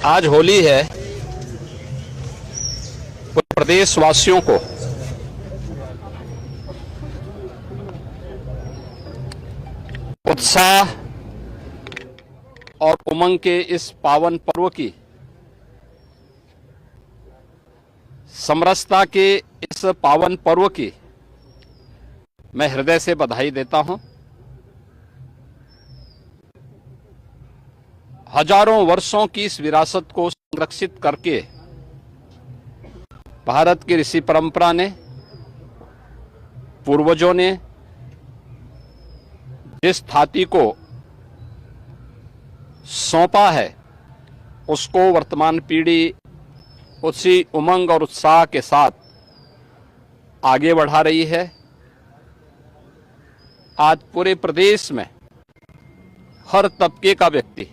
आज होली है। पूरे प्रदेशवासियों को उत्साह और उमंग के इस पावन पर्व की, समरसता के इस पावन पर्व की मैं हृदय से बधाई देता हूं। हजारों वर्षों की इस विरासत को संरक्षित करके भारत की ऋषि परंपरा ने, पूर्वजों ने जिस थाती को सौंपा है, उसको वर्तमान पीढ़ी उसी उमंग और उत्साह के साथ आगे बढ़ा रही है। आज पूरे प्रदेश में हर तबके का व्यक्ति,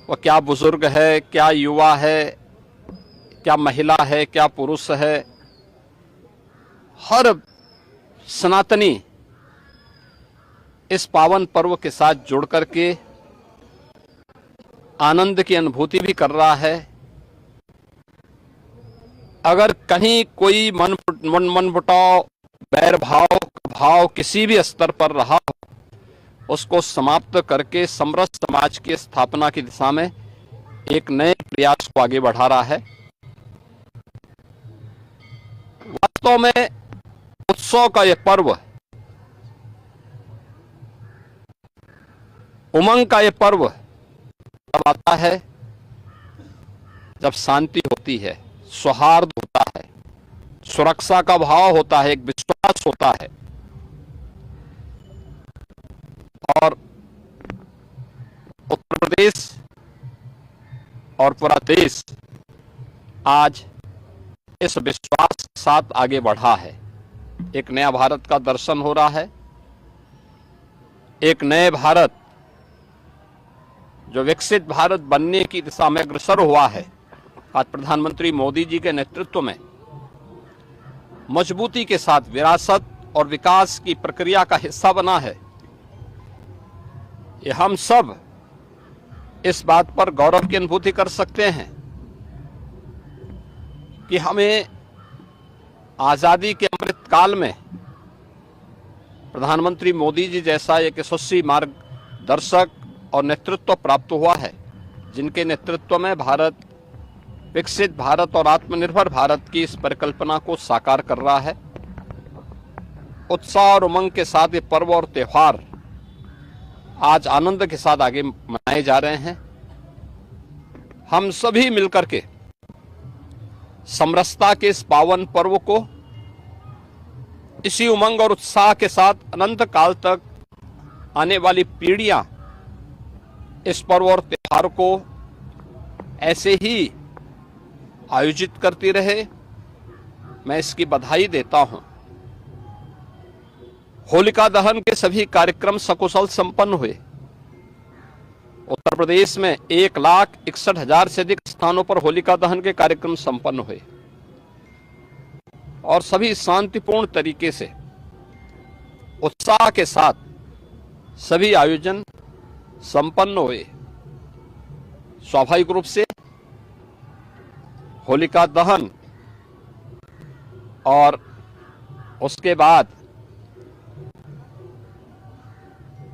वह क्या बुजुर्ग है, क्या युवा है, क्या महिला है, क्या पुरुष है, हर सनातनी इस पावन पर्व के साथ जुड़ करके आनंद की अनुभूति भी कर रहा है। अगर कहीं कोई मनमुटाव, बैर भाव किसी भी स्तर पर रहा, उसको समाप्त करके समरस समाज की स्थापना की दिशा में एक नए प्रयास को आगे बढ़ा रहा है। वास्तव में उत्सव का यह पर्व, उमंग का यह पर्व तब आता है जब शांति होती है, सौहार्द होता है, सुरक्षा का भाव होता है, एक विश्वास होता है। और उत्तर प्रदेश और पूरा देश आज इस विश्वास के साथ आगे बढ़ा है। एक नया भारत का दर्शन हो रहा है। एक नए भारत, जो विकसित भारत बनने की दिशा में अग्रसर हुआ है, आज प्रधानमंत्री मोदी जी के नेतृत्व में मजबूती के साथ विरासत और विकास की प्रक्रिया का हिस्सा बना है। ये हम सब इस बात पर गौरव की अनुभूति कर सकते हैं कि हमें आजादी के अमृत काल में प्रधानमंत्री मोदी जी जैसा एक यशस्वी मार्गदर्शक और नेतृत्व प्राप्त हुआ है, जिनके नेतृत्व में भारत विकसित भारत और आत्मनिर्भर भारत की इस परिकल्पना को साकार कर रहा है। उत्साह और उमंग के साथ ये पर्व और त्योहार आज आनंद के साथ आगे मनाए जा रहे हैं। हम सभी मिलकर के समरसता के इस पावन पर्व को इसी उमंग और उत्साह के साथ अनंत काल तक आने वाली पीढ़ियां इस पर्व और त्योहार को ऐसे ही आयोजित करती रहे, मैं इसकी बधाई देता हूं। होलिका दहन के सभी कार्यक्रम सकुशल संपन्न हुए। उत्तर प्रदेश में 1,61,000 से अधिक स्थानों पर होलिका दहन के कार्यक्रम संपन्न हुए और सभी शांतिपूर्ण तरीके से, उत्साह के साथ सभी आयोजन संपन्न हुए। स्वाभाविक रूप से होलिका दहन और उसके बाद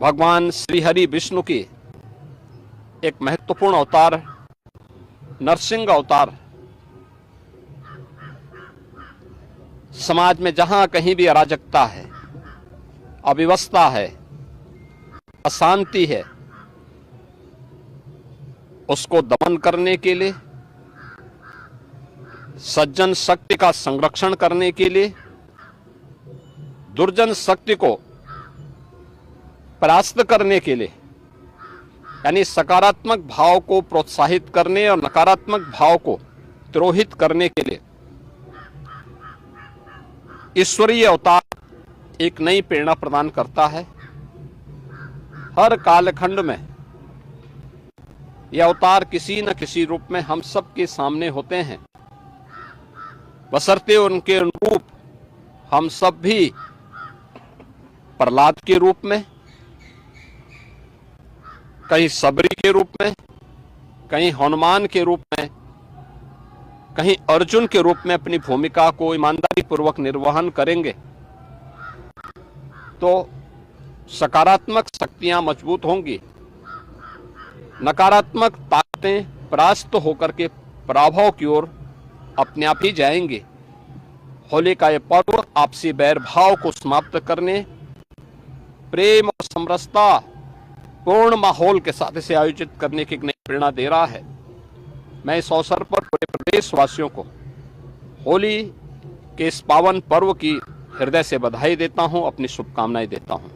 भगवान श्री हरि विष्णु की एक महत्वपूर्ण अवतार, नरसिंह अवतार, समाज में जहां कहीं भी अराजकता है, अव्यवस्था है, अशांति है, उसको दमन करने के लिए, सज्जन शक्ति का संरक्षण करने के लिए, दुर्जन शक्ति को परास्त करने के लिए, यानी सकारात्मक भाव को प्रोत्साहित करने और नकारात्मक भाव को तिरोहित करने के लिए ईश्वरीय अवतार एक नई प्रेरणा प्रदान करता है। हर कालखंड में यह अवतार किसी न किसी रूप में हम सब के सामने होते हैं, बशर्ते उनके अनुरूप हम सब भी प्रहलाद के रूप में, कहीं सबरी के रूप में, कहीं हनुमान के रूप में, कहीं अर्जुन के रूप में अपनी भूमिका को ईमानदारी पूर्वक निर्वहन करेंगे तो सकारात्मक शक्तियां मजबूत होंगी, नकारात्मक ताकतें परास्त होकर के पराभव की ओर अपने आप ही जाएंगे। होली का यह पर्व आपसी बैर भाव को समाप्त करने, प्रेम और समरसता पूर्ण माहौल के साथ इसे आयोजित करने की एक नई प्रेरणा दे रहा है। मैं इस अवसर पर पूरे प्रदेशवासियों को होली के इस पावन पर्व की हृदय से बधाई देता हूं, अपनी शुभकामनाएं देता हूं।